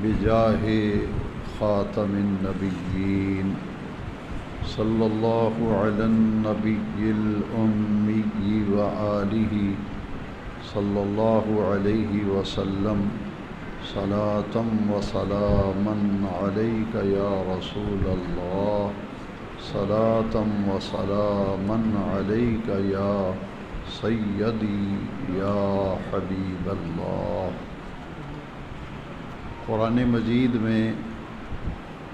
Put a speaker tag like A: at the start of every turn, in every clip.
A: بجاہ خاتم النبیین صلی اللہ علی النبی الأمی وآلہ صلی اللہ علیہ وسلم صلاة و سلاما علیک یا رسول اللہ صلاة و سلاما علیک یا سیدی یا حبیب اللہ۔ قرآن مجید میں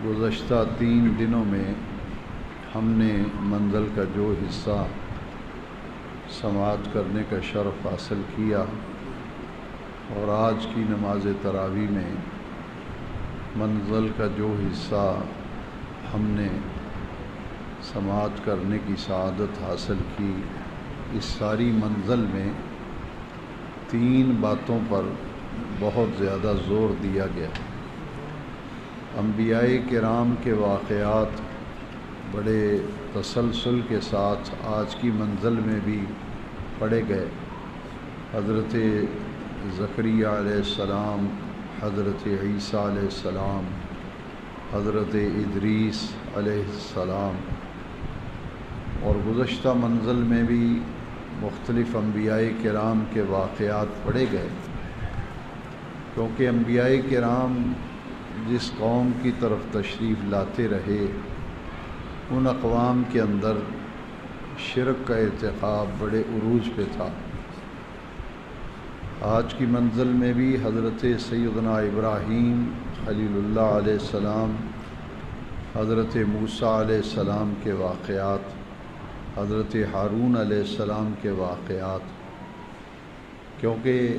A: گزشتہ 3 دنوں میں ہم نے منزل کا جو حصہ سماعت کرنے کا شرف حاصل کیا، اور آج کی نماز تراویح میں منزل کا جو حصہ ہم نے سماعت کرنے کی سعادت حاصل کی، اس ساری منزل میں 3 باتوں پر بہت زیادہ زور دیا گیا۔ انبیاء کرام کے واقعات بڑے تسلسل کے ساتھ آج کی منزل میں بھی پڑھے گئے۔ حضرت زکریا علیہ السلام، حضرت عیسیٰ علیہ السلام، حضرت ادریس علیہ السلام، اور گزشتہ منزل میں بھی مختلف انبیاء کرام کے واقعات پڑھے گئے، کیونکہ انبیاء کرام جس قوم کی طرف تشریف لاتے رہے ان اقوام کے اندر شرک کا ارتکاب بڑے عروج پہ تھا۔ آج کی منزل میں بھی حضرت سیدنا ابراہیم خلیل اللہ علیہ السلام، حضرت موسیٰ علیہ السلام کے واقعات، حضرت ہارون علیہ السلام کے واقعات، کیونکہ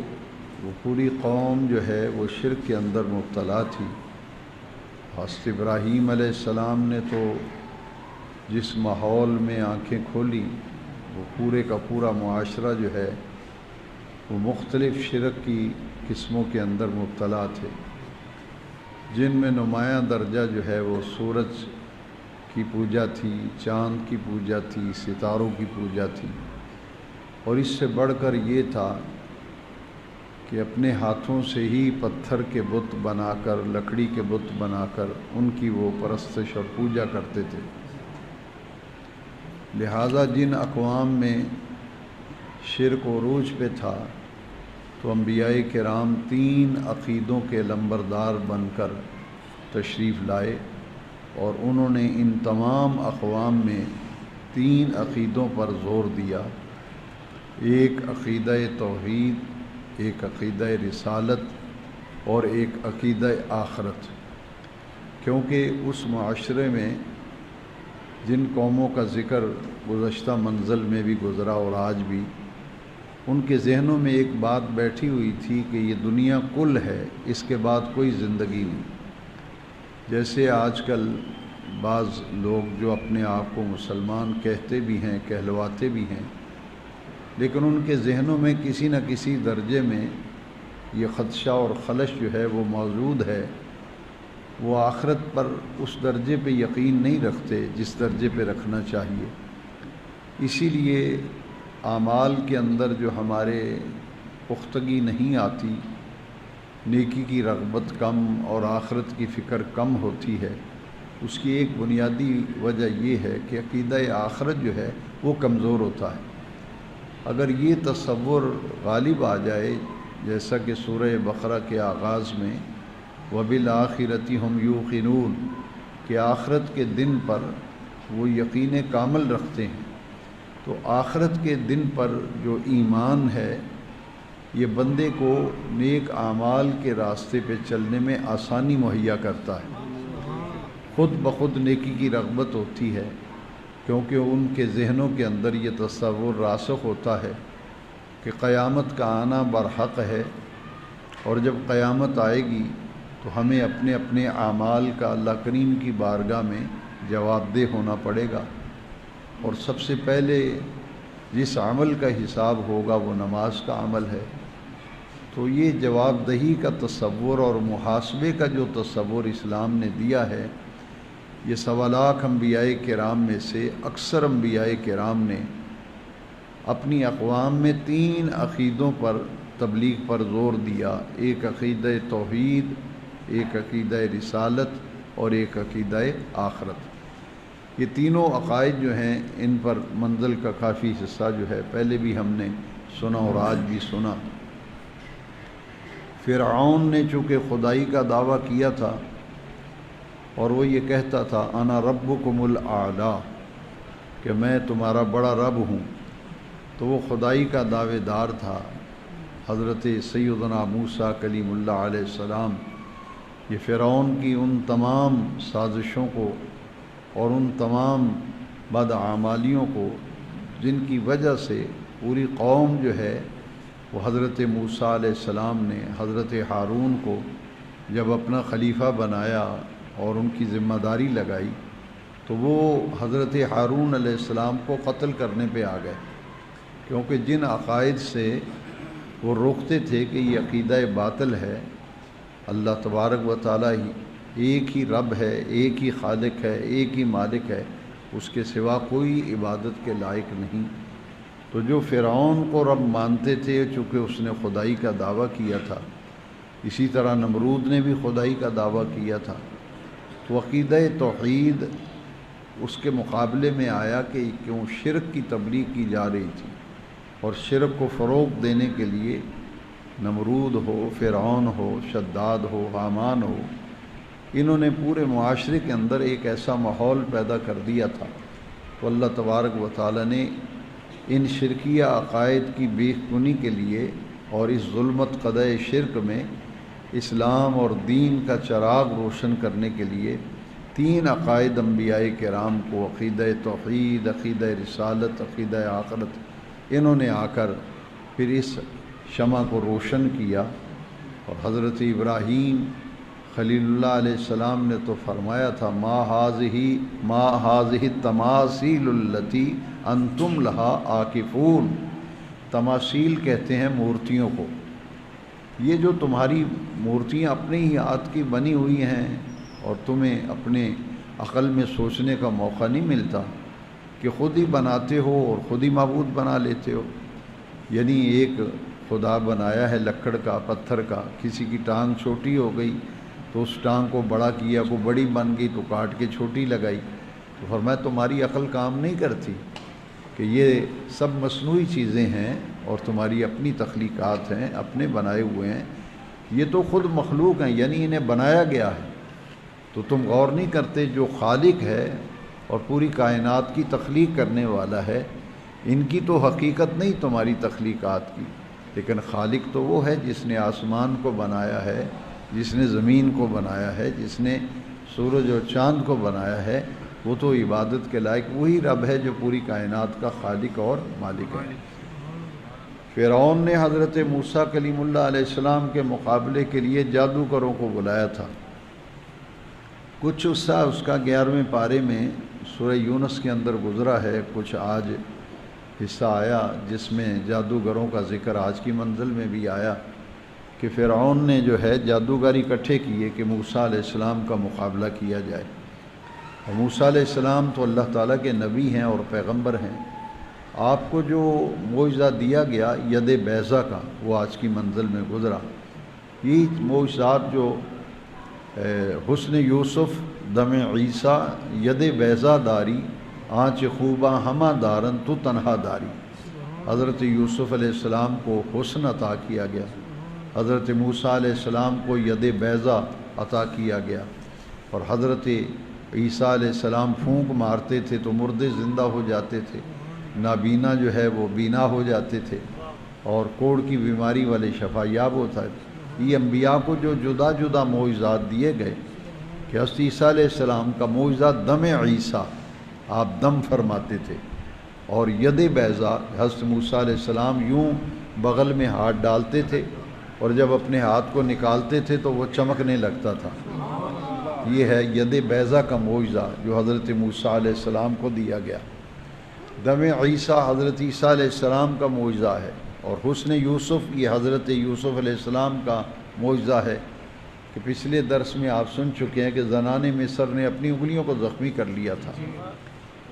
A: وہ پوری قوم جو ہے وہ شرک کے اندر مبتلا تھی۔ حضرت ابراہیم علیہ السلام نے تو جس ماحول میں آنکھیں کھولی، وہ پورے کا پورا معاشرہ جو ہے وہ مختلف شرک کی قسموں کے اندر مبتلا تھے، جن میں نمایاں درجہ جو ہے وہ سورج کی پوجا تھی، چاند کی پوجا تھی، ستاروں کی پوجا تھی، اور اس سے بڑھ کر یہ تھا کہ اپنے ہاتھوں سے ہی پتھر کے بت بنا کر، لکڑی کے بت بنا کر ان کی وہ پرستش اور پوجا کرتے تھے۔ لہٰذا جن اقوام میں شرک عروج پہ تھا تو انبیاء کرام 3 عقیدوں کے لمبردار بن کر تشریف لائے، اور انہوں نے ان تمام اقوام میں 3 عقیدوں پر زور دیا۔ ایک عقیدہ توحید، ایک عقیدہ رسالت اور ایک عقیدہ آخرت، کیونکہ اس معاشرے میں جن قوموں کا ذکر گزشتہ منزل میں بھی گزرا اور آج بھی، ان کے ذہنوں میں ایک بات بیٹھی ہوئی تھی کہ یہ دنیا کل ہے، اس کے بعد کوئی زندگی نہیں۔ جیسے آج کل بعض لوگ جو اپنے آپ کو مسلمان کہتے بھی ہیں، کہلواتے بھی ہیں، لیکن ان کے ذہنوں میں کسی نہ کسی درجے میں یہ خدشہ اور خلش جو ہے وہ موجود ہے، وہ آخرت پر اس درجے پہ یقین نہیں رکھتے جس درجے پہ رکھنا چاہیے۔ اسی لیے اعمال کے اندر جو ہمارے پختگی نہیں آتی، نیکی کی رغبت کم اور آخرت کی فکر کم ہوتی ہے، اس کی ایک بنیادی وجہ یہ ہے کہ عقیدہ آخرت جو ہے وہ کمزور ہوتا ہے۔ اگر یہ تصور غالب آ جائے، جیسا کہ سورہ بقرہ کے آغاز میں وَبِالْآخِرَةِ هُمْ يُوقِنُونَ کہ آخرت کے دن پر وہ یقین کامل رکھتے ہیں، تو آخرت کے دن پر جو ایمان ہے یہ بندے کو نیک اعمال کے راستے پہ چلنے میں آسانی مہیا کرتا ہے، خود بخود نیکی کی رغبت ہوتی ہے، کیونکہ ان کے ذہنوں کے اندر یہ تصور راسخ ہوتا ہے کہ قیامت کا آنا برحق ہے، اور جب قیامت آئے گی تو ہمیں اپنے اپنے اعمال کا اللہ کریم کی بارگاہ میں جواب دہ ہونا پڑے گا، اور سب سے پہلے جس عمل کا حساب ہوگا وہ نماز کا عمل ہے۔ تو یہ جواب دہی کا تصور اور محاسبے کا جو تصور اسلام نے دیا ہے، یہ 1.25 لاکھ انبیاء کرام میں سے اکثر انبیاء کرام نے اپنی اقوام میں 3 عقیدوں پر تبلیغ پر زور دیا۔ ایک عقیدہ توحید، ایک عقیدہ رسالت اور ایک عقیدہ آخرت۔ یہ تینوں عقائد جو ہیں ان پر منزل کا کافی حصہ جو ہے پہلے بھی ہم نے سنا اور آج بھی سنا۔ فرعون نے چونکہ خدائی کا دعویٰ کیا تھا اور وہ یہ کہتا تھا انا ربکم الاعلی، کہ میں تمہارا بڑا رب ہوں، تو وہ خدائی کا دعوے دار تھا۔ حضرت سیدنا موسیٰ کلیم اللہ علیہ السلام یہ فرعون کی ان تمام سازشوں کو اور ان تمام بدعمالیوں کو جن کی وجہ سے پوری قوم جو ہے وہ حضرت موسیٰ علیہ السلام نے حضرت ہارون کو جب اپنا خلیفہ بنایا اور ان کی ذمہ داری لگائی تو وہ حضرت ہارون علیہ السلام کو قتل کرنے پہ آ گئے، کیونکہ جن عقائد سے وہ روکتے تھے کہ یہ عقیدہ باطل ہے، اللہ تبارک و تعالیٰ ہی ایک ہی رب ہے، ایک ہی خالق ہے، ایک ہی مالک ہے، اس کے سوا کوئی عبادت کے لائق نہیں، تو جو فرعون کو رب مانتے تھے چونکہ اس نے خدائی کا دعویٰ کیا تھا، اسی طرح نمرود نے بھی خدائی کا دعویٰ کیا تھا، تو عقیدہ توحید اس کے مقابلے میں آیا کہ کیوں شرک کی تبلیغ کی جا رہی تھی، اور شرک کو فروغ دینے کے لیے نمرود ہو، فرعون ہو، شداد ہو، حامان ہو، انہوں نے پورے معاشرے کے اندر ایک ایسا ماحول پیدا کر دیا تھا، تو اللہ تبارک و تعالیٰ نے ان شرکیہ عقائد کی بیخ کنی کے لیے اور اس ظلمت قدح شرک میں اسلام اور دین کا چراغ روشن کرنے کے لیے تین عقائد انبیاء کرام کو، عقیدہ توحید، عقیدہ رسالت، عقیدہ آخرت، انہوں نے آ کر پھر اس شمع کو روشن کیا۔ اور حضرت ابراہیم خلیل اللہ علیہ السلام نے تو فرمایا تھا ما هذه التماثیل التی انتم لہا عاکفون، تماثیل کہتے ہیں مورتیوں کو، یہ جو تمہاری مورتیاں اپنے ہی ہاتھ کی بنی ہوئی ہیں اور تمہیں اپنے عقل میں سوچنے کا موقع نہیں ملتا کہ خود ہی بناتے ہو اور خود ہی معبود بنا لیتے ہو، یعنی ایک خدا بنایا ہے لکڑ کا، پتھر کا، کسی کی ٹانگ چھوٹی ہو گئی تو اس ٹانگ کو بڑا کیا، کو بڑی بن گئی تو کاٹ کے چھوٹی لگائی، تو فرمایا تمہاری عقل کام نہیں کرتی کہ یہ سب مصنوعی چیزیں ہیں اور تمہاری اپنی تخلیقات ہیں، اپنے بنائے ہوئے ہیں، یہ تو خود مخلوق ہیں، یعنی انہیں بنایا گیا ہے، تو تم غور نہیں کرتے جو خالق ہے اور پوری کائنات کی تخلیق کرنے والا ہے، ان کی تو حقیقت نہیں تمہاری تخلیقات کی، لیکن خالق تو وہ ہے جس نے آسمان کو بنایا ہے، جس نے زمین کو بنایا ہے، جس نے سورج اور چاند کو بنایا ہے، وہ تو عبادت کے لائق وہی رب ہے جو پوری کائنات کا خالق اور مالک ہے۔ فرعون نے حضرت موسیٰ کلیم اللہ علیہ السلام کے مقابلے کے لیے جادوگروں کو بلایا تھا، کچھ حصہ اس کا 11ویں پارے میں سورہ یونس کے اندر گزرا ہے، کچھ آج حصہ آیا جس میں جادوگروں کا ذکر آج کی منزل میں بھی آیا کہ فرعون نے جو ہے جادوگر اکٹھے کیے کہ موسیٰ علیہ السلام کا مقابلہ کیا جائے، اور موسیٰ علیہ السلام تو اللہ تعالیٰ کے نبی ہیں اور پیغمبر ہیں، آپ کو جو معجزہ دیا گیا ید بیضا کا وہ آج کی منزل میں گزرا، یہ معجزات جو حسن یوسف دم عیسیٰ ید بیضا داری آنچ خوباں ہمہ دارن تو تنہا داری، حضرت یوسف علیہ السلام کو حسن عطا کیا گیا، حضرت موسیٰ علیہ السلام کو ید بیضا عطا کیا گیا، اور حضرت عیسیٰ علیہ السلام پھونک مارتے تھے تو مردے زندہ ہو جاتے تھے، نابینا جو ہے وہ بینا ہو جاتے تھے، اور کوڑ کی بیماری والے شفا یاب ہوتا ہے۔ یہ انبیاء کو جو جدا جدا معجزات دیے گئے کہ حضرت عیسیٰ علیہ السلام کا معجزہ دم عیسیٰ، آپ دم فرماتے تھے، اور ید بیضا حضرت موسیٰ علیہ السلام یوں بغل میں ہاتھ ڈالتے تھے اور جب اپنے ہاتھ کو نکالتے تھے تو وہ چمکنے لگتا تھا، یہ ہے ید بیضا کا معجزہ جو حضرت موسیٰ علیہ السلام کو دیا گیا۔ دم عیسیٰ حضرت عیسیٰ علیہ السلام کا معجزہ ہے، اور حسن یوسف یہ حضرت یوسف علیہ السلام کا معجزہ ہے کہ پچھلے درس میں آپ سن چکے ہیں کہ زنان مصر نے اپنی انگلیوں کو زخمی کر لیا تھا،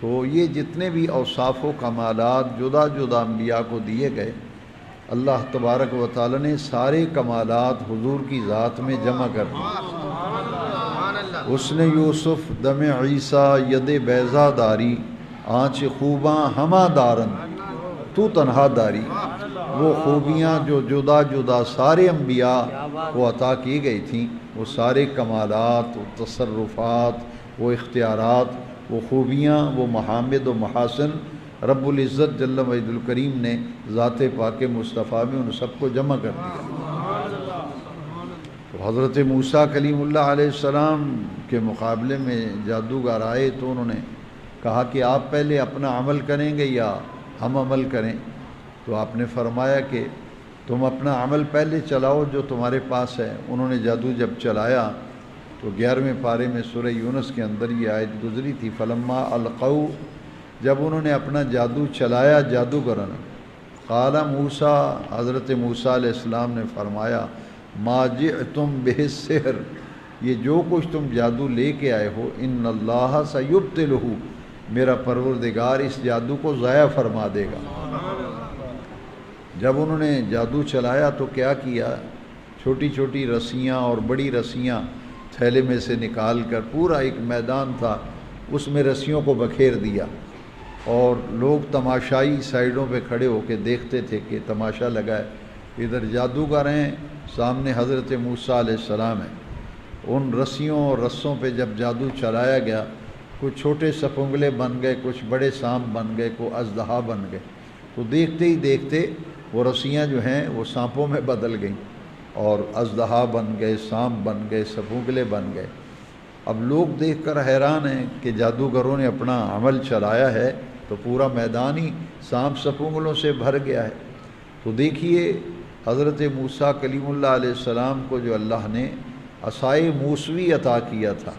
A: تو یہ جتنے بھی اوصاف و کمالات جدا جدا انبیاء کو دیے گئے، اللہ تبارک و تعالی نے سارے کمالات حضور کی ذات میں جمع کر دیے، اس نے یوسف دم عیسیٰ ید بیضا داری آنچ خوباں ہما دارن تو تنہا داری، وہ خوبیاں جو جدا جدا سارے انبیاء کو عطا کی گئی تھیں، وہ سارے کمالات، وہ تصرفات، وہ اختیارات، وہ خوبیاں، وہ محامد و محاسن رب العزت جل مجد الکریم نے ذات پاک مصطفیٰ میں ان سب کو جمع کر دیا۔ تو حضرت موسیٰ کلیم اللہ علیہ السلام کے مقابلے میں جادوگر آئے تو انہوں نے کہا کہ آپ پہلے اپنا عمل کریں گے یا ہم عمل کریں؟ تو آپ نے فرمایا کہ تم اپنا عمل پہلے چلاؤ جو تمہارے پاس ہے۔ انہوں نے جادو جب چلایا تو 11ویں پارے میں سورہ یونس کے اندر یہ آیت گزری تھی، فلما القوا، جب انہوں نے اپنا جادو چلایا جادوگروں نے، قال موسیٰ، حضرت موسیٰ علیہ السلام نے فرمایا، ما جئتم بہ السحر، یہ جو کچھ تم جادو لے کے آئے ہو، ان اللہ سیبطلہ، میرا پروردگار اس جادو کو ضائع فرما دے گا۔ جب انہوں نے جادو چلایا تو کیا کیا، چھوٹی چھوٹی رسیاں اور بڑی رسیاں تھیلے میں سے نکال کر، پورا ایک میدان تھا اس میں رسیوں کو بکھیر دیا، اور لوگ تماشائی سائیڈوں پہ کھڑے ہو کے دیکھتے تھے کہ تماشا لگا ہے، ادھر جادوگر ہیں، سامنے حضرت موسیٰ علیہ السلام ہیں۔ ان رسیوں اور رسوں پہ جب جادو چلایا گیا، کچھ چھوٹے سپنگلے بن گئے، کچھ بڑے سانپ بن گئے، کوئی اژدہا بن گئے، تو دیکھتے ہی دیکھتے وہ رسیاں جو ہیں وہ سانپوں میں بدل گئیں، اور اژدہا بن گئے، سانپ بن گئے، سپنگلے بن گئے۔ اب لوگ دیکھ کر حیران ہیں کہ جادوگروں نے اپنا عمل چلایا ہے تو پورا میدان ہی سانپ سپنگلوں سے بھر گیا ہے۔ تو دیکھیے حضرت موسیٰ کلیم اللہ علیہ السلام کو جو اللہ نے عصائے موسوی عطا کیا تھا،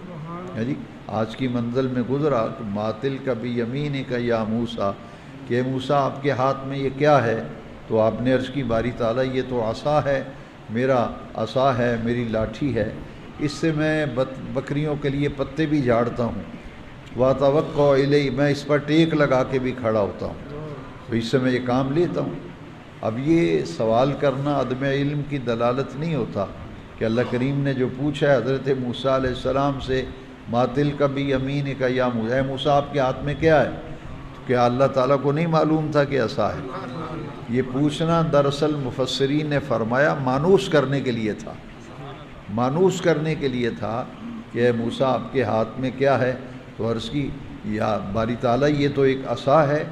A: جی آج کی منزل میں گزرا کہ ماتل کا بھی یمین کا یا موسیٰ، کہ موسیٰ آپ کے ہاتھ میں یہ کیا ہے؟ تو آپ نے عرض کی باری تعالیٰ یہ تو عصا ہے، میرا عصا ہے، میری لاٹھی ہے، اس سے میں بکریوں کے لیے پتے بھی جھاڑتا ہوں، واتوقع الیہ، میں اس پر ٹیک لگا کے بھی کھڑا ہوتا ہوں، تو اس سے میں یہ کام لیتا ہوں۔ اب یہ سوال کرنا عدم علم کی دلالت نہیں ہوتا کہ اللہ کریم نے جو پوچھا ہے حضرت موسیٰ علیہ السلام سے، ماتل کا بھی یمین کا یا موسیٰ، موسیٰ آپ کے ہاتھ میں کیا ہے؟ تو کیا اللہ تعالیٰ کو نہیں معلوم تھا کہ عصا ہے؟ یہ پوچھنا دراصل مفسرین نے فرمایا مانوس کرنے کے لیے تھا، مانوس کرنے کے لیے تھا کہ موسیٰ آپ کے ہاتھ میں کیا ہے؟ تو عرض کی یا باری تعالیٰ یہ تو ایک عصا ہے،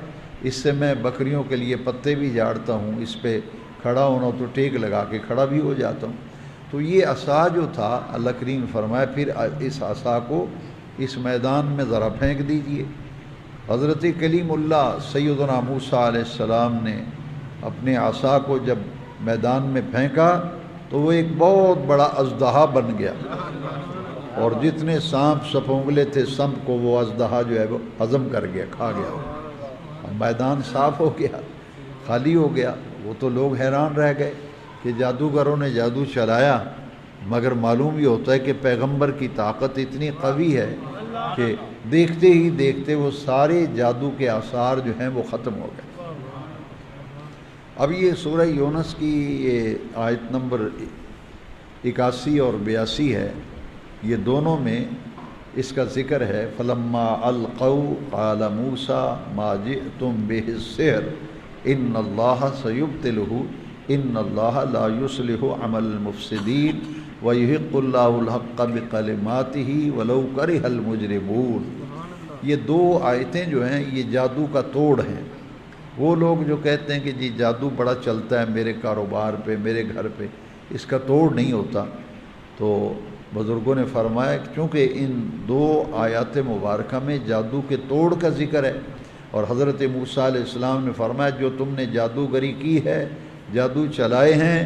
A: اس سے میں بکریوں کے لیے پتے بھی جھاڑتا ہوں، اس پہ کھڑا ہونا تو ٹیک لگا کے کھڑا بھی ہو جاتا ہوں۔ تو یہ عصا جو تھا، اللہ کریم فرمایا پھر اس عصا کو اس میدان میں ذرا پھینک دیجئے۔ حضرت کلیم اللہ سیدنا موسیٰ علیہ السلام نے اپنے عصا کو جب میدان میں پھینکا تو وہ ایک بہت بڑا اژدہا بن گیا، اور جتنے سانپ سپونگلے تھے سب کو وہ اژدہا جو ہے وہ ہضم کر گیا، کھا گیا۔ میدان صاف ہو گیا، خالی ہو گیا۔ وہ تو لوگ حیران رہ گئے کہ جادوگروں نے جادو چلایا، مگر معلوم یہ ہوتا ہے کہ پیغمبر کی طاقت اتنی قوی ہے کہ دیکھتے ہی دیکھتے وہ سارے جادو کے آثار جو ہیں وہ ختم ہو گئے۔ اب یہ سورہ یونس کی یہ آیت نمبر 81 اور 82 ہے، یہ دونوں میں اس کا ذکر ہے، فلما القوا قال موسیٰ ما جئتم بہ السحر ان اللہ سیبطلہ ان اللہ لا یصلح عمل المفسدین ویحق اللہ الحق بکلماتہ ولو کرہ المجرمون۔ یہ دو آیتیں جو ہیں یہ جادو کا توڑ ہیں۔ وہ لوگ جو کہتے ہیں کہ جی جادو بڑا چلتا ہے میرے کاروبار پہ، میرے گھر پہ، اس کا توڑ نہیں ہوتا، تو بزرگوں نے فرمایا کہ چونکہ ان دو آیات مبارکہ میں جادو کے توڑ کا ذکر ہے، اور حضرت موسیٰ علیہ السلام نے فرمایا جو تم نے جادوگری کی ہے، جادو چلائے ہیں،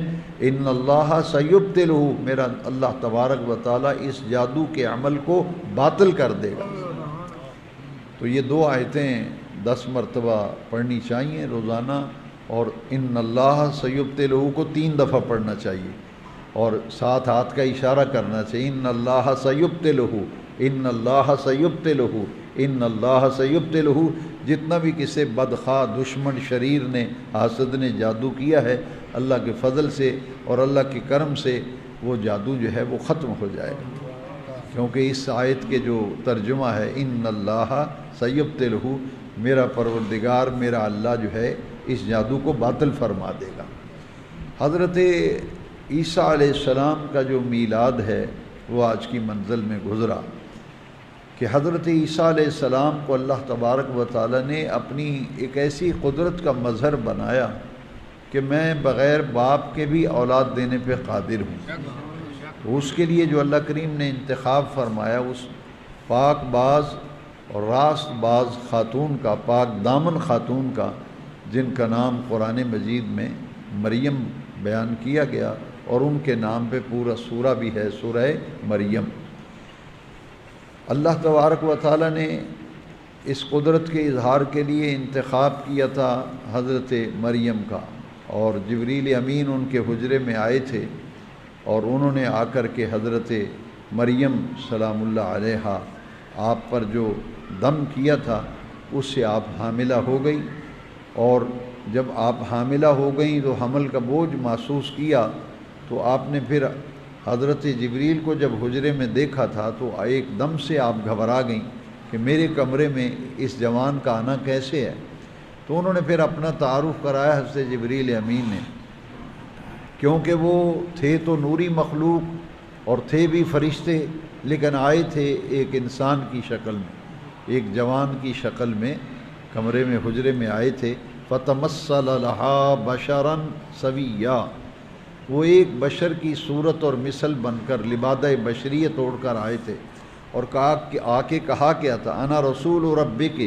A: ان اللہ سیبطلہ، میرا اللہ تبارک و تعالیٰ اس جادو کے عمل کو باطل کر دے گا۔ تو یہ دو آیتیں 10 مرتبہ پڑھنی چاہیے روزانہ، اور ان اللہ سیبطلہ کو 3 دفعہ پڑھنا چاہیے، اور ساتھ ہاتھ کا اشارہ کرنا چاہیے، ان اللہ سیبطلہ ان اللہ سیبطلہ ان اللہ سیبطلہ۔ جتنا بھی کسی بدخواہ دشمن شریر نے، حاسد نے جادو کیا ہے، اللہ کے فضل سے اور اللہ کے کرم سے وہ جادو جو ہے وہ ختم ہو جائے گا۔ کیونکہ اس آیت کے جو ترجمہ ہے ان اللہ سیبطلہ، میرا پروردگار میرا اللہ جو ہے اس جادو کو باطل فرما دے گا۔ حضرت عیسیٰ علیہ السلام کا جو میلاد ہے وہ آج کی منزل میں گزرا کہ حضرت عیسیٰ علیہ السلام کو اللہ تبارک و تعالیٰ نے اپنی ایک ایسی قدرت کا مظہر بنایا کہ میں بغیر باپ کے بھی اولاد دینے پہ قادر ہوں۔ اس کے لیے جو اللہ کریم نے انتخاب فرمایا اس پاک باز اور راست باز خاتون کا، پاک دامن خاتون کا، جن کا نام قرآن مجید میں مریم بیان کیا گیا اور ان کے نام پہ پورا سورہ بھی ہے، سورہ مریم۔ اللہ تبارک و تعالیٰ نے اس قدرت کے اظہار کے لیے انتخاب کیا تھا حضرت مریم کا، اور جبریل امین ان کے حجرے میں آئے تھے اور انہوں نے آ کر کے حضرت مریم سلام اللہ علیہا آپ پر جو دم کیا تھا اس سے آپ حاملہ ہو گئی، اور جب آپ حاملہ ہو گئیں تو حمل کا بوجھ محسوس کیا تو آپ نے پھر حضرت جبریل کو جب حجرے میں دیکھا تھا تو ایک دم سے آپ گھبرا گئیں کہ میرے کمرے میں اس جوان کا آنا کیسے ہے۔ تو انہوں نے پھر اپنا تعارف کرایا حضرت جبریل امین نے، کیونکہ وہ تھے تو نوری مخلوق اور تھے بھی فرشتے، لیکن آئے تھے ایک انسان کی شکل میں، ایک جوان کی شکل میں، کمرے میں حجرے میں آئے تھے۔ فَتَمَثَّلَ لَهَا بَشَرًا سَوِيًّا، وہ ایک بشر کی صورت اور مثل بن کر لبادہ بشریت اوڑھ کر آئے تھے، اور آ کے کہا کیا تھا، انا رسول ربک،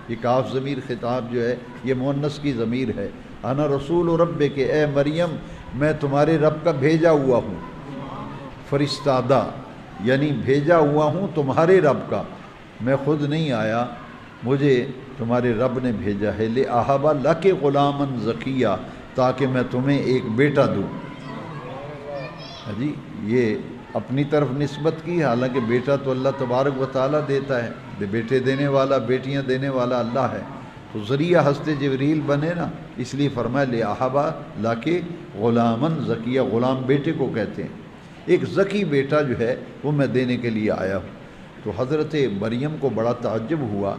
A: یہ کاف ضمیر خطاب جو ہے یہ مؤنث کی ضمیر ہے، انا رسول ربک، اے مریم میں تمہارے رب کا بھیجا ہوا ہوں، فرستادہ یعنی بھیجا ہوا ہوں تمہارے رب کا، میں خود نہیں آیا، مجھے تمہارے رب نے بھیجا ہے، لِأَهَبَ لَكِ غُلَامًا زَكِيًّا، تاکہ میں تمہیں ایک بیٹا دوں۔ جی یہ اپنی طرف نسبت کی، حالانکہ بیٹا تو اللہ تبارک و تعالیٰ دیتا ہے، بیٹے دینے والا بیٹیاں دینے والا اللہ ہے، تو ذریعہ حضرت جبریل بنے نا، اس لیے فرمایا لِأَهَبَ لَكِ غُلَامًا زَكِيًّا، غلام بیٹے کو کہتے ہیں، ایک ذکی بیٹا جو ہے وہ میں دینے کے لیے آیا ہوں۔ تو حضرت مریم کو بڑا تعجب ہوا،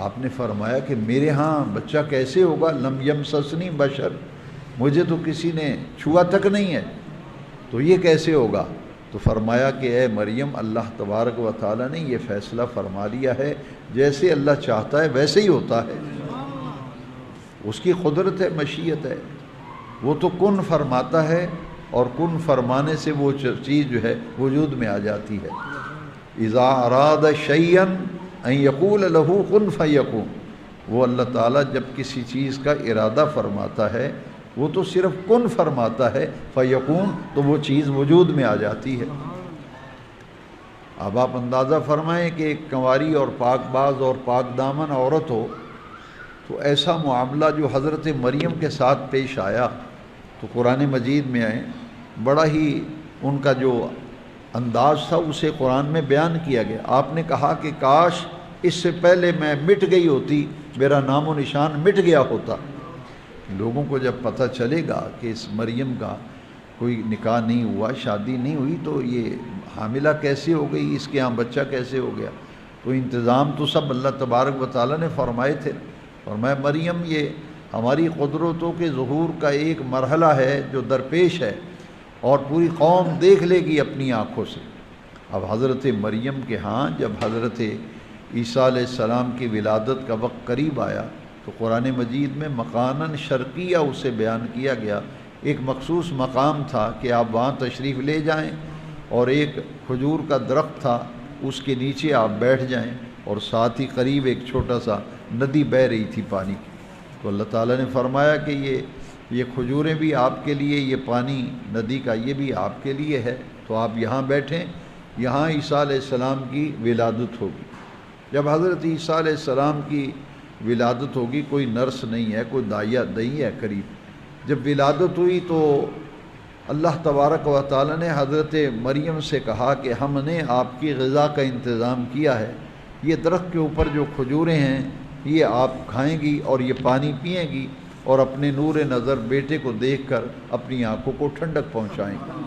A: آپ نے فرمایا کہ میرے ہاں بچہ کیسے ہوگا، لم یمسسنی بشر، مجھے تو کسی نے چھوا تک نہیں ہے، تو یہ کیسے ہوگا؟ تو فرمایا کہ اے مریم اللہ تبارک و تعالیٰ نے یہ فیصلہ فرما لیا ہے، جیسے اللہ چاہتا ہے ویسے ہی ہوتا ہے، اس کی قدرت ہے، مشیت ہے، وہ تو کن فرماتا ہے اور کن فرمانے سے وہ چیز جو ہے وجود میں آ جاتی ہے۔ اذا اراد شیئا ان یقول له کن فیکون، وہ اللہ تعالیٰ جب کسی چیز کا ارادہ فرماتا ہے وہ تو صرف کن فرماتا ہے، فیکون، تو وہ چیز وجود میں آ جاتی ہے۔ اب آپ اندازہ فرمائیں کہ ایک کنواری اور پاک باز اور پاک دامن عورت ہو تو ایسا معاملہ جو حضرت مریم کے ساتھ پیش آیا تو قرآن مجید میں آئے، بڑا ہی ان کا جو انداز تھا اسے قرآن میں بیان کیا گیا۔ آپ نے کہا کہ کاش اس سے پہلے میں مٹ گئی ہوتی، میرا نام و نشان مٹ گیا ہوتا۔ لوگوں کو جب پتہ چلے گا کہ اس مریم کا کوئی نکاح نہیں ہوا، شادی نہیں ہوئی، تو یہ حاملہ کیسے ہو گئی، اس کے یہاں بچہ کیسے ہو گیا، تو انتظام تو سب اللہ تبارک و تعالیٰ نے فرمائے تھے۔ فرمایا مریم یہ ہماری قدرتوں کے ظہور کا ایک مرحلہ ہے جو درپیش ہے، اور پوری قوم دیکھ لے گی اپنی آنکھوں سے۔ اب حضرت مریم کے ہاں جب حضرت عیسیٰ علیہ السلام کی ولادت کا وقت قریب آیا تو قرآن مجید میں مکاناً شرقیہ اسے بیان کیا گیا، ایک مخصوص مقام تھا کہ آپ وہاں تشریف لے جائیں، اور ایک کھجور کا درخت تھا اس کے نیچے آپ بیٹھ جائیں، اور ساتھ ہی قریب ایک چھوٹا سا ندی بہہ رہی تھی پانی کی۔ تو اللہ تعالیٰ نے فرمایا کہ یہ کھجوریں بھی آپ کے لیے، یہ پانی ندی کا یہ بھی آپ کے لیے ہے، تو آپ یہاں بیٹھیں، یہاں عیسیٰ علیہ السلام کی ولادت ہوگی۔ جب حضرت عیسیٰ علیہ السلام کی ولادت ہوگی، کوئی نرس نہیں ہے، کوئی دائیا نہیں ہے قریب، جب ولادت ہوئی تو اللہ تبارک و تعالیٰ نے حضرت مریم سے کہا کہ ہم نے آپ کی غذا کا انتظام کیا ہے، یہ درخت کے اوپر جو کھجوریں ہیں یہ آپ کھائیں گی اور یہ پانی پئیں گی، اور اپنے نور نظر بیٹے کو دیکھ کر اپنی آنکھوں کو ٹھنڈک پہنچائیں گی۔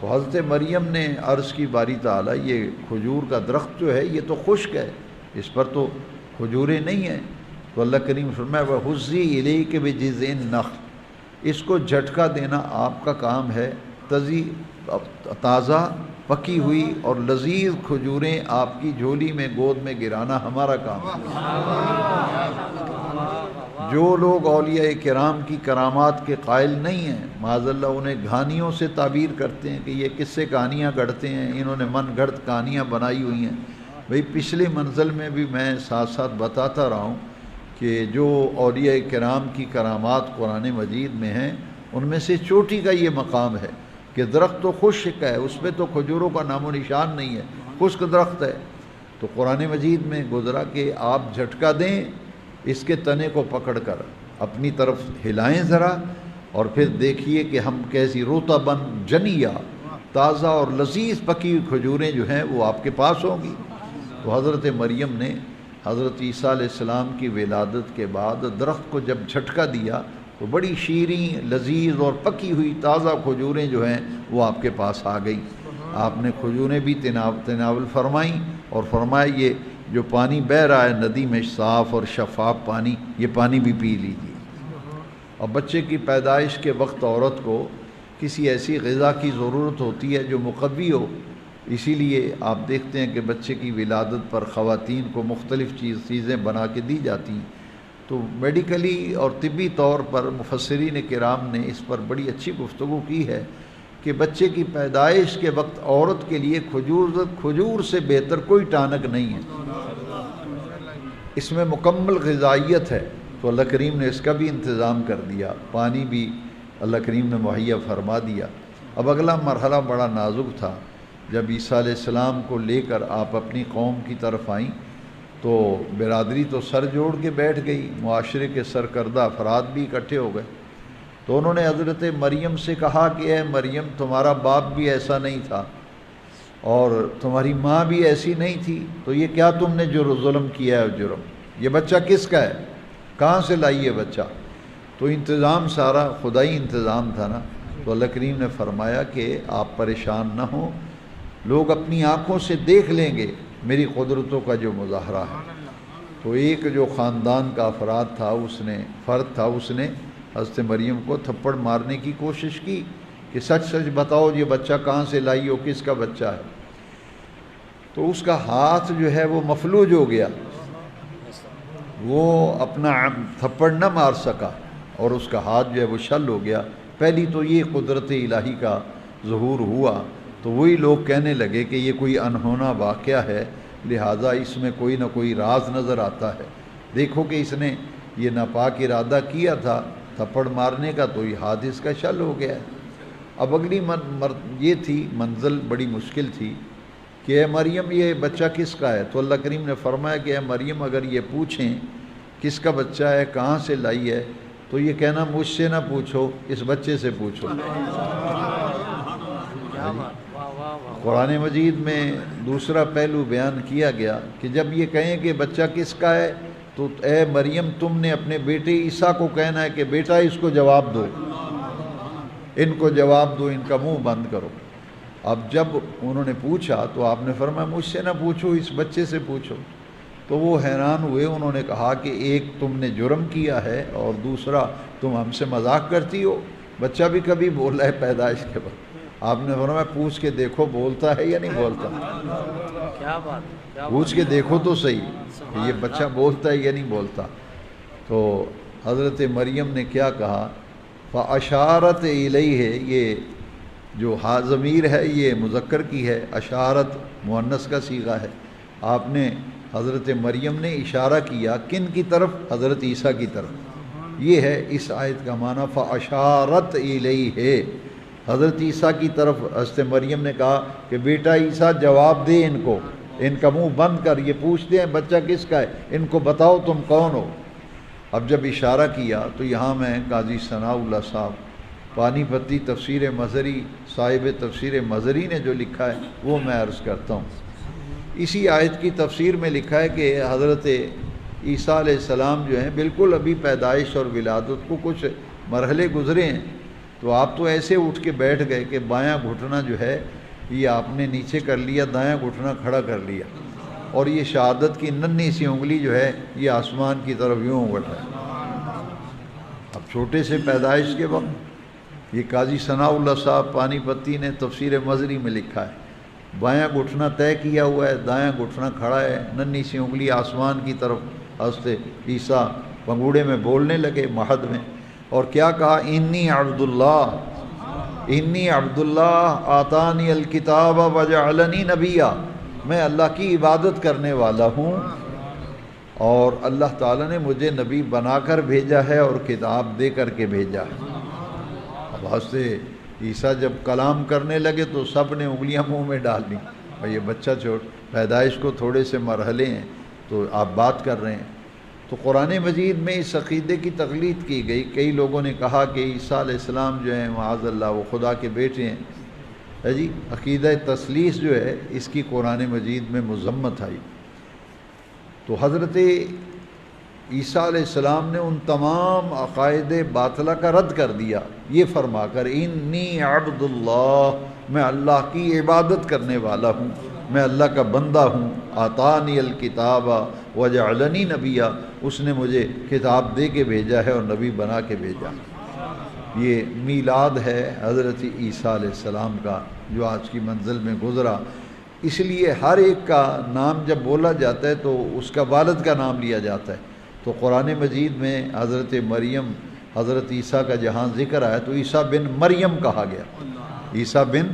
A: تو حضرت مریم نے عرض کی باری تعالیٰ یہ کھجور کا درخت جو ہے یہ تو خشک ہے، اس پر تو کھجوریں نہیں ہیں۔ تو اللہ کریم فرمایا وَحُزِّي إِلَيْكِ بِجِذْعِ النَّخْلِ، اس کو جھٹکا دینا آپ کا کام ہے۔ تازہ پکی ہوئی اور لذیذ کھجوریں آپ کی جھولی میں گود میں گرانا ہمارا کام ہے۔ جو لوگ اولیاء کرام کی کرامات کے قائل نہیں ہیں، معاذ اللہ انہیں کہانیوں سے تعبیر کرتے ہیں کہ یہ کس سے کہانیاں گڑھتے ہیں، انہوں نے من گھڑت کہانیاں بنائی ہوئی ہیں۔ بھئی پچھلے منزل میں بھی میں ساتھ ساتھ بتاتا رہا ہوں کہ جو اولیاء کرام کی کرامات قرآن مجید میں ہیں ان میں سے چوٹی کا یہ مقام ہے کہ درخت تو خشک ہے، اس پہ تو کھجوروں کا نام و نشان نہیں ہے، خشک درخت ہے۔ تو قرآن مجید میں گزرا کہ آپ جھٹکا دیں اس کے تنے کو پکڑ کر اپنی طرف ہلائیں ذرا، اور پھر دیکھیے کہ ہم کیسی رطباً جنیہ، تازہ اور لذیذ پکی ہوئی کھجوریں جو ہیں وہ آپ کے پاس ہوں گی۔ تو حضرت مریم نے حضرت عیسیٰ علیہ السلام کی ولادت کے بعد درخت کو جب جھٹکا دیا تو بڑی شیریں لذیذ اور پکی ہوئی تازہ کھجوریں جو ہیں وہ آپ کے پاس آ گئیں۔ آپ نے کھجوریں بھی تناول فرمائیں اور فرمایا یہ جو پانی بہہ رہا ہے ندی میں صاف اور شفاف پانی، یہ پانی بھی پی لیجیے۔ اور بچے کی پیدائش کے وقت عورت کو کسی ایسی غذا کی ضرورت ہوتی ہے جو مقوی ہو، اسی لیے آپ دیکھتے ہیں کہ بچے کی ولادت پر خواتین کو مختلف چیزیں بنا کے دی جاتی ہیں۔ تو میڈیکلی اور طبی طور پر مفسرین کرام نے اس پر بڑی اچھی گفتگو کی ہے کہ بچے کی پیدائش کے وقت عورت کے لیے کھجور سے بہتر کوئی ٹانک نہیں ہے، اس میں مکمل غذائیت ہے۔ تو اللہ کریم نے اس کا بھی انتظام کر دیا، پانی بھی اللہ کریم نے مہیا فرما دیا۔ اب اگلا مرحلہ بڑا نازک تھا، جب عیسیٰ علیہ السلام کو لے کر آپ اپنی قوم کی طرف آئیں تو برادری تو سر جوڑ کے بیٹھ گئی، معاشرے کے سرکردہ افراد بھی اکٹھے ہو گئے۔ تو انہوں نے حضرت مریم سے کہا کہ اے مریم، تمہارا باپ بھی ایسا نہیں تھا اور تمہاری ماں بھی ایسی نہیں تھی، تو یہ کیا تم نے جو ظلم کیا ہے جرم، یہ بچہ کس کا ہے، کہاں سے لائی ہے بچہ؟ تو انتظام سارا خدائی انتظام تھا نا۔ تو اللہ کریم نے فرمایا کہ آپ پریشان نہ ہوں، لوگ اپنی آنکھوں سے دیکھ لیں گے میری قدرتوں کا جو مظاہرہ ہے۔ تو ایک جو خاندان کا فرد تھا اس نے حضرت مریم کو تھپڑ مارنے کی کوشش کی کہ سچ سچ بتاؤ یہ بچہ کہاں سے لائی ہو، کس کا بچہ ہے۔ تو اس کا ہاتھ جو ہے وہ مفلوج ہو گیا، وہ اپنا تھپڑ نہ مار سکا اور اس کا ہاتھ جو ہے وہ شل ہو گیا۔ پہلی تو یہ قدرت الہی کا ظہور ہوا، تو وہی لوگ کہنے لگے کہ یہ کوئی انہونا واقعہ ہے، لہٰذا اس میں کوئی نہ کوئی راز نظر آتا ہے، دیکھو کہ اس نے یہ ناپاک ارادہ کیا تھا تھپڑ مارنے کا، تو یہ ہاتھ اس کا شل ہو گیا ہے۔ اب اگلی یہ تھی منزل بڑی مشکل تھی کہ اے مریم یہ بچہ کس کا ہے؟ تو اللہ کریم نے فرمایا کہ اے مریم اگر یہ پوچھیں کس کا بچہ ہے، کہاں سے لائی ہے، تو یہ کہنا مجھ سے نہ پوچھو، اس بچے سے پوچھو۔ قرآن مجید میں دوسرا پہلو بیان کیا گیا کہ جب یہ کہیں کہ بچہ کس کا ہے تو اے مریم تم نے اپنے بیٹے عیسیٰ کو کہنا ہے کہ بیٹا اس کو جواب دو، ان کو جواب دو، ان کا منہ بند کرو۔ اب جب انہوں نے پوچھا تو آپ نے فرمایا مجھ سے نہ پوچھو، اس بچے سے پوچھو۔ تو وہ حیران ہوئے، انہوں نے کہا کہ ایک تم نے جرم کیا ہے اور دوسرا تم ہم سے مذاق کرتی ہو، بچہ بھی کبھی بولا ہے پیدائش کے وقت؟ آپ نے فرمایا پوچھ کے دیکھو بولتا ہے یا نہیں بولتا، پوچھ کے دیکھو تو صحیح کہ یہ بچہ بولتا ہے یا نہیں بولتا۔ تو حضرت مریم نے کیا کہا، فَأَشَارَتْ إِلَيْهِ، یہ جو ہا ضمیر ہے یہ مذکر کی ہے، اشارت مؤنث کا صیغہ ہے۔ آپ نے حضرت مریم نے اشارہ کیا کن کی طرف؟ حضرت عیسیٰ کی طرف۔ یہ ہے اس آیت کا معنی، فَأَشَارَتْ إِلَيْهِ، حضرت عیسیٰ کی طرف حضرت مریم نے کہا کہ بیٹا عیسیٰ جواب دے ان کو، ان کا منہ بند کر، یہ پوچھتے ہیں بچہ کس کا ہے، ان کو بتاؤ تم کون ہو۔ اب جب اشارہ کیا تو یہاں میں قاضی ثناء اللہ صاحب پانی پتی تفسیر مظہری، صاحب تفسیر مظہری نے جو لکھا ہے وہ میں عرض کرتا ہوں۔ اسی آیت کی تفسیر میں لکھا ہے کہ حضرت عیسیٰ علیہ السلام جو ہیں بالکل ابھی پیدائش اور ولادت کو کچھ مرحلے گزرے ہیں، تو آپ تو ایسے اٹھ کے بیٹھ گئے کہ بایاں گھٹنا جو ہے یہ آپ نے نیچے کر لیا، دایاں گھٹنا کھڑا کر لیا، اور یہ شہادت کی ننھی سی انگلی جو ہے یہ آسمان کی طرف یوں اڑ رہا ہے۔ اب چھوٹے سے پیدائش کے وقت یہ قاضی ثناء اللہ صاحب پانی پتی نے تفسیر مظری میں لکھا ہے، بایاں گھٹنا طے کیا ہوا ہے، دایاں گھٹنا کھڑا ہے، ننھی سی انگلی آسمان کی طرف ہنستے عیسیٰ پنگوڑے میں بولنے لگے مہد میں، اور کیا کہا، انی عبداللہ، انی عبداللہ آتانی الکتاب وجعلنی نبیا، میں اللہ کی عبادت کرنے والا ہوں اور اللہ تعالیٰ نے مجھے نبی بنا کر بھیجا ہے اور کتاب دے کر کے بھیجا ہے۔ اب ہنستے عیسیٰ جب کلام کرنے لگے تو سب نے انگلیاں منہ میں ڈال دیں، اور یہ بچہ پیدائش کو تھوڑے سے مرحلے ہیں تو آپ بات کر رہے ہیں۔ تو قرآن مجید میں اس عقیدے کی تقلید کی گئی، کئی لوگوں نے کہا کہ عیسیٰ علیہ السلام جو ہیں معاذ اللہ وہ خدا کے بیٹے ہیں، ہے جی، عقیدہ تثلیث جو ہے اس کی قرآن مجید میں مذمت آئی۔ تو حضرت عیسیٰ علیہ السلام نے ان تمام عقائد باطلہ کا رد کر دیا، یہ فرما کر انی عبد اللہ، میں اللہ کی عبادت کرنے والا ہوں، میں اللہ کا بندہ ہوں، آتانی الکتاب وجعلنی نبیا، اس نے مجھے کتاب دے کے بھیجا ہے اور نبی بنا کے بھیجا۔ یہ میلاد ہے حضرت عیسیٰ علیہ السلام کا جو آج کی منزل میں گزرا، اس لیے ہر ایک کا نام جب بولا جاتا ہے تو اس کا والد کا نام لیا جاتا ہے۔ تو قرآن مجید میں حضرت مریم، حضرت عیسیٰ کا جہاں ذکر آیا تو عیسیٰ بن مریم کہا گیا، عیسیٰ بن،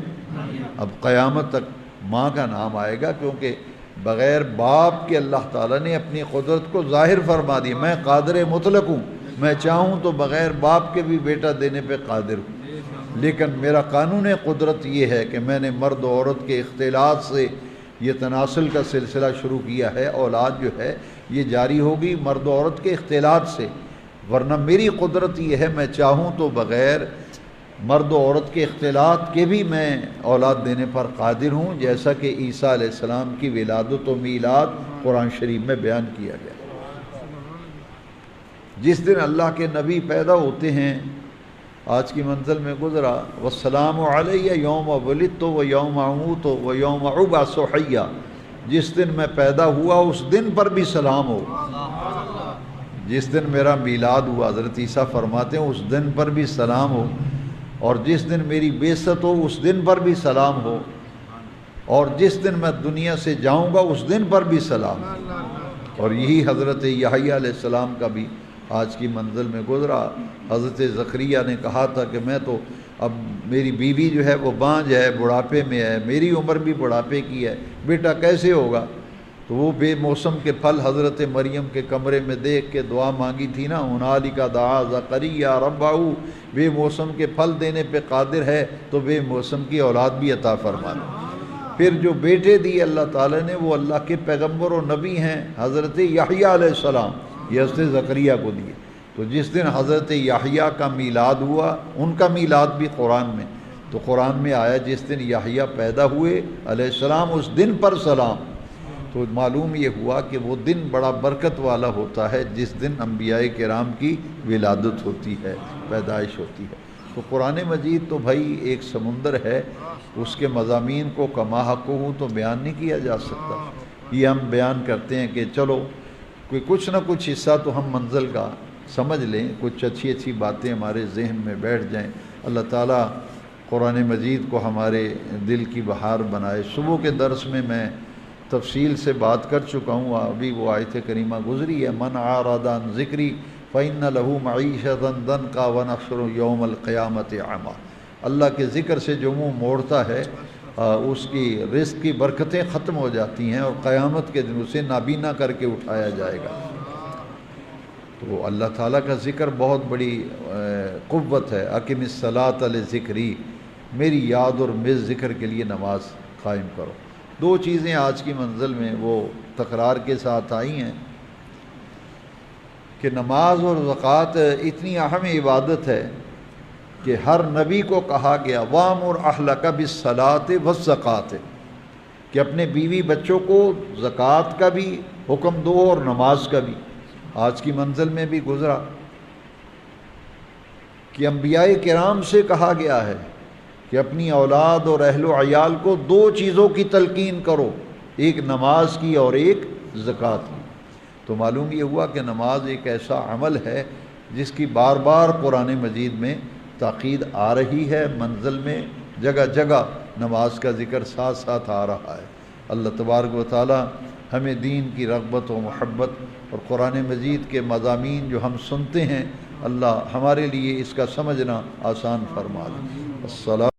A: اب قیامت تک ماں کا نام آئے گا، کیونکہ بغیر باپ کے اللہ تعالیٰ نے اپنی قدرت کو ظاہر فرما دی، میں قادر مطلق ہوں، میں چاہوں تو بغیر باپ کے بھی بیٹا دینے پہ قادر ہوں، لیکن میرا قانون قدرت یہ ہے کہ میں نے مرد و عورت کے اختلاط سے یہ تناسل کا سلسلہ شروع کیا ہے، اولاد جو ہے یہ جاری ہوگی مرد و عورت کے اختلاط سے، ورنہ میری قدرت یہ ہے میں چاہوں تو بغیر مرد و عورت کے اختلاط کے بھی میں اولاد دینے پر قادر ہوں، جیسا کہ عیسیٰ علیہ السلام کی ولادت و میلاد قرآن شریف میں بیان کیا گیا۔ جس دن اللہ کے نبی پیدا ہوتے ہیں، آج کی منزل میں گزرا، والسلام علیہ یوم ولدت و یوم اموت و یوم ابعث حیا، جس دن میں پیدا ہوا اس دن پر بھی سلام ہو، جس دن میرا میلاد ہوا حضرت عیسیٰ فرماتے ہیں اس دن پر بھی سلام ہو، اور جس دن میری بعثت ہو اس دن پر بھی سلام ہو، اور جس دن میں دنیا سے جاؤں گا اس دن پر بھی سلام ہو۔ اور یہی حضرت یحییٰ علیہ السلام کا بھی آج کی منزل میں گزرا۔ حضرت زکریا نے کہا تھا کہ میں تو اب میری بیوی جو ہے وہ بانجھ ہے، بڑھاپے میں ہے، میری عمر بھی بڑھاپے کی ہے، بیٹا کیسے ہوگا؟ تو وہ بے موسم کے پھل حضرت مریم کے کمرے میں دیکھ کے دعا مانگی تھی نا، ہنالک دعا زکریا ربہ، بے موسم کے پھل دینے پہ قادر ہے تو بے موسم کی اولاد بھی عطا فرما دے۔ پھر جو بیٹے دیے اللہ تعالیٰ نے وہ اللہ کے پیغمبر و نبی ہیں، حضرت یحییٰ علیہ السلام، یہ حضرت زکریا کو دیے۔ تو جس دن حضرت یحییٰ کا میلاد ہوا، ان کا میلاد بھی قرآن میں، تو قرآن میں آیا جس دن یحییٰ پیدا ہوئے علیہ السلام اس دن پر سلام۔ تو معلوم یہ ہوا کہ وہ دن بڑا برکت والا ہوتا ہے جس دن انبیاء کرام کی ولادت ہوتی ہے، پیدائش ہوتی ہے۔ تو قرآن مجید تو بھائی ایک سمندر ہے، اس کے مضامین کو کما حق ہوں تو بیان نہیں کیا جا سکتا۔ یہ ہم بیان کرتے ہیں کہ چلو کوئی کچھ نہ کچھ حصہ تو ہم منزل کا سمجھ لیں، کچھ اچھی اچھی باتیں ہمارے ذہن میں بیٹھ جائیں۔ اللہ تعالیٰ قرآن مجید کو ہمارے دل کی بہار بنائے۔ صبح کے درس میں تفصیل سے بات کر چکا ہوں، ابھی وہ آیت کریمہ گزری ہے، من اعرض عن ذکری فإن له معیشۃ ضنکا ونحشرہ یوم القیامۃ اعمیٰ۔ اللہ کے ذکر سے جو منہ موڑتا ہے اس کی رزق کی برکتیں ختم ہو جاتی ہیں اور قیامت کے دن اسے نابینا کر کے اٹھایا جائے گا۔ تو اللہ تعالیٰ کا ذکر بہت بڑی قوت ہے۔ اقم الصلاۃ لذکری، میری یاد اور میرے ذکر کے لیے نماز قائم کرو۔ دو چیزیں آج کی منزل میں وہ تکرار کے ساتھ آئی ہیں کہ نماز اور زکوٰۃ اتنی اہم عبادت ہے کہ ہر نبی کو کہا گیا وَأْمُرْ أَهْلَكَ بِالصَّلَاةِ وَالزَّكَاةِ، کہ اپنے بیوی بچوں کو زکوٰۃ کا بھی حکم دو اور نماز کا بھی۔ آج کی منزل میں بھی گزرا کہ انبیاء کرام سے کہا گیا ہے کہ اپنی اولاد اور اہل و عیال کو دو چیزوں کی تلقین کرو، ایک نماز کی اور ایک زکوٰۃ کی۔ تو معلوم یہ ہوا کہ نماز ایک ایسا عمل ہے جس کی بار بار قرآن مجید میں تاکید آ رہی ہے، منزل میں جگہ جگہ نماز کا ذکر ساتھ ساتھ آ رہا ہے۔ اللہ تبارک و تعالی ہمیں دین کی رغبت و محبت اور قرآن مجید کے مضامین جو ہم سنتے ہیں، اللہ ہمارے لیے اس کا سمجھنا آسان فرما دے۔ السلام